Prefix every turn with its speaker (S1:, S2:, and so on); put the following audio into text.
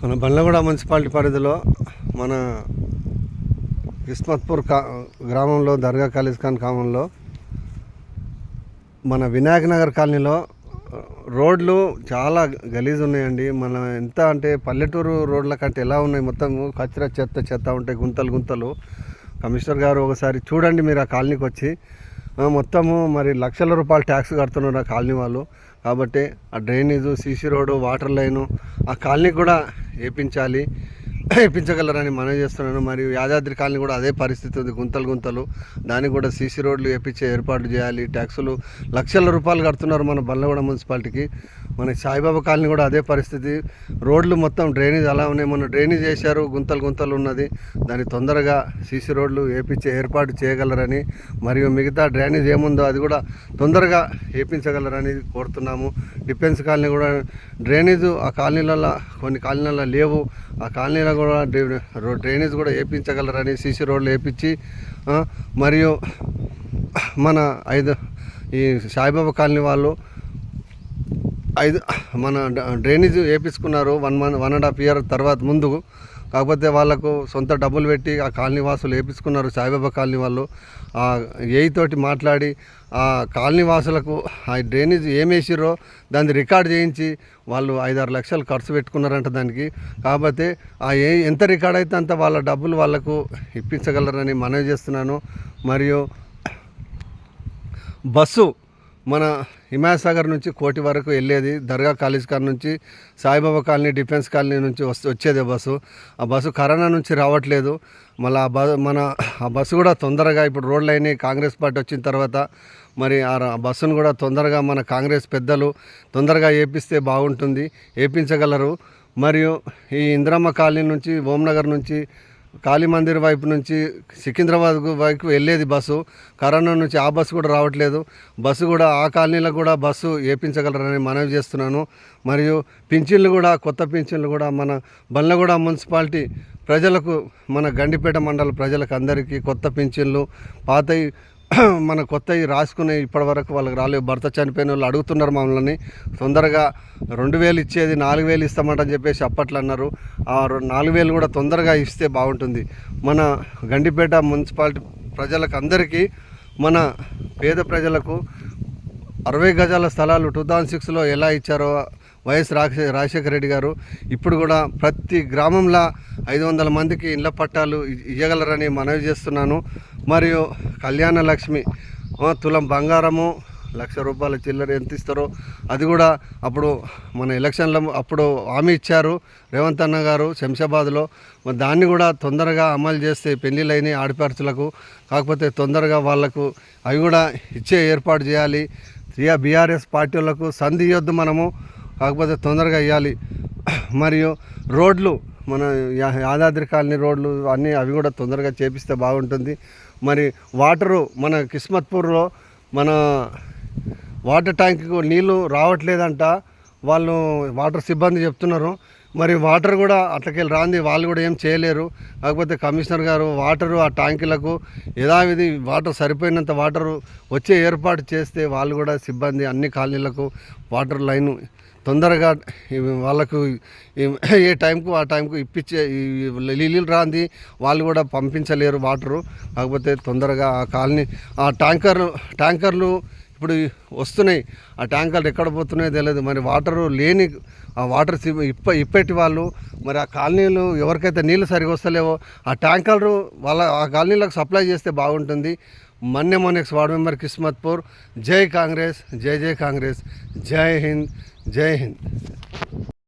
S1: మన బండ్లగూడ మున్సిపాలిటీ పరిధిలో మన కిస్మత్పూర్ గ్రామంలో దర్గా ఖాళీ ఖాన్ గ్రామంలో మన వినాయక్ నగర్ కాలనీలో రోడ్లు చాలా గలీజ్ ఉన్నాయండి. మన ఎంత అంటే పల్లెటూరు రోడ్ల కంటే ఎలా ఉన్నాయి, మొత్తం కచరా చెత్త ఉంటాయి, గుంతలు గుంతలు. కమిషనర్ గారు ఒకసారి చూడండి మీరు ఆ కాలనీకి వచ్చి. మొత్తము మరి లక్షల రూపాయలు ట్యాక్స్ కడుతున్నారు ఆ కాలనీ వాళ్ళు. కాబట్టి ఆ drainage, CC road, water line ఆ కాలనీ కూడా వేయించగలరని మనవి చేస్తున్నాను. మరియు యాదాద్రి కాలనీ కూడా అదే పరిస్థితి ఉంది, గుంతలు. దానికి కూడా సీసీ రోడ్లు వేయించే ఏర్పాట్లు చేయాలి. ట్యాక్సులు లక్షల రూపాయలు కడుతున్నారు మన బండ్లగూడ మున్సిపాలిటీకి. మన సాయిబాబా కాలనీ కూడా అదే పరిస్థితి, రోడ్లు మొత్తం డ్రైనేజ్ అలా ఉన్నాయి. మొన్న డ్రైనేజ్ చేశారు, గుంతలు ఉన్నది. దాన్ని తొందరగా సీసీ రోడ్లు వేయించే ఏర్పాటు చేయగలరని, మరియు మిగతా డ్రైనేజ్ ఏముందో అది కూడా తొందరగా వేయించగలరని కోరుతున్నాము. డిఫెన్స్ కాలనీ కూడా డ్రైనేజ్ ఆ కాలనీలలో కొన్ని కాలనీలలో లేవు, ఆ కాలనీలో కూడా డ్రైనేజ్ కూడా వేయించగలరని, సీసీ రోడ్లు వేయించి, మరియు మన ఈ సాయిబాబా కాలనీ వాళ్ళు మన డ్రైనేజ్ వేయించుకున్నారు 1.5 year తర్వాత ముందు. కాకపోతే వాళ్ళకు సొంత డబ్బులు పెట్టి ఆ కాలనీ వాసులు వేయించుకున్నారు సాయిబాబా కాలనీ వాళ్ళు. తోటి మాట్లాడి ఆ కాలనీ వాసులకు ఆ డ్రైనేజ్ ఏమేసిరో దాన్ని రికార్డ్ చేయించి వాళ్ళు 5-6 లక్షలు ఖర్చు పెట్టుకున్నారంట దానికి. కాకపోతే ఎంత రికార్డ్ అయితే అంత వాళ్ళ డబ్బులు వాళ్ళకు ఇప్పించగలరని మనవి చేస్తున్నాను. మరియు బస్సు మన హిమాయత్ నుంచి కోటి వరకు వెళ్ళేది, దర్గా కాలేజ్ కాడ నుంచి సాయిబాబా కాలనీ, డిఫెన్స్ కాలనీ నుంచి వచ్చేది బస్సు. ఆ బస్సు కరోనా నుంచి రావట్లేదు. మళ్ళీ ఆ బస్సు కూడా తొందరగా ఇప్పుడు రోడ్లు అయినాయి కాంగ్రెస్ పార్టీ వచ్చిన తర్వాత. మరి ఆ బస్సును కూడా తొందరగా మన కాంగ్రెస్ పెద్దలు తొందరగా వేపిస్తే బాగుంటుంది, వేయించగలరు. మరియు ఈ ఇందిరమ్మ కాలనీ నుంచి, ఓంనగర్ నుంచి, కాళీ మందిర్ వైపు నుంచి సికింద్రాబాద్ వైపు వెళ్ళేది బస్సు, కరోనా నుంచి ఆ బస్సు కూడా రావట్లేదు. బస్సు కూడా ఆ కాలనీలో కూడా బస్సు వేయించగలరని మనవి చేస్తున్నాను. మరియు పింఛన్లు కూడా, కొత్త పింఛన్లు కూడా మన బండ్లగూడ మున్సిపాలిటీ ప్రజలకు, మన గండిపేట మండల ప్రజలకు అందరికీ కొత్త పింఛన్లు, పాతవి మన కొత్తవి రాసుకునే ఇప్పటివరకు వాళ్ళకి రాలేవు. భర్త చనిపోయిన వాళ్ళు అడుగుతున్నారు మమ్మల్ని. తొందరగా 2,000 ఇచ్చేది 4,000 ఇస్తామంటని చెప్పేసి అప్పట్లో అన్నారు. ఆ 4,000 కూడా తొందరగా ఇస్తే బాగుంటుంది. మన గండిపేట మున్సిపాలిటీ ప్రజలకు అందరికీ, మన పేద ప్రజలకు 60 గజాల స్థలాలు 2006లో ఎలా ఇచ్చారో వైఎస్ రాజశేఖర రెడ్డి గారు, ఇప్పుడు కూడా ప్రతి గ్రామంలో 500 మందికి ఇళ్ల పట్టాలు ఇవ్వగలరని మనవి చేస్తున్నాను. మరియు కళ్యాణ లక్ష్మి, తులం బంగారము, 1,00,000 రూపాయల చిల్లర ఎంత ఇస్తారో అది కూడా అప్పుడు మన ఎలక్షన్లో అప్పుడు హామీ ఇచ్చారు రేవంత్ అన్న గారు శంషాబాద్లో. దాన్ని కూడా తొందరగా అమలు చేస్తే పెళ్ళిళ్ళైన ఆడపడుచులకు, కాకపోతే తొందరగా వాళ్లకు అవి కూడా ఇచ్చే ఏర్పాటు చేయాలి. బీఆర్ఎస్ పార్టీ వాళ్ళకు సంధి ఇవ్వద్దు మనము, కాకపోతే తొందరగా ఇవ్వాలి. మరియు రోడ్లు, మన యాదాద్రి కాలనీ రోడ్లు అన్నీ అవి కూడా తొందరగా చేపిస్తే బాగుంటుంది. మరి వాటరు మన కిస్మత్పూర్లో మన వాటర్ ట్యాంక్కు నీళ్ళు రావట్లేదంట, వాళ్ళు వాటర్ సిబ్బంది చెప్తున్నారు. మరి వాటర్ కూడా అట్లకెళ్ళి రాంది, వాళ్ళు కూడా ఏం చేయలేరు. కాకపోతే కమిషనర్ గారు వాటరు ఆ ట్యాంకులకు యథావిధి వాటర్ సరిపోయినంత వాటరు వచ్చే ఏర్పాటు చేస్తే వాళ్ళు కూడా సిబ్బంది అన్ని కాలనీలకు వాటర్ లైను తొందరగా వాళ్ళకు ఏ టైంకు ఆ టైంకు ఇప్పించే, నీళ్ళు రాంది వాళ్ళు కూడా పంపించలేరు వాటరు. కాకపోతే తొందరగా ఆ కాలనీ ఆ ట్యాంకర్లు ఇప్పుడు వస్తున్నాయి, ఆ ట్యాంకర్లు ఎక్కడ పోతున్నాయో తెలియదు. మరి వాటరు లేని ఆ వాటర్ ఇప్పటి వాళ్ళు, మరి ఆ కాలనీలు ఎవరికైతే నీళ్ళు సరిగా వస్తలేవో ఆ ట్యాంకర్లు ఆ కాలనీలకు సప్లై చేస్తే బాగుంటుంది. మన్యమోనెక్స్ వార్డు మెంబర్ కిస్మత్పూర్. జై కాంగ్రెస్, జై కాంగ్రెస్, జై హింద్, జై హింద్.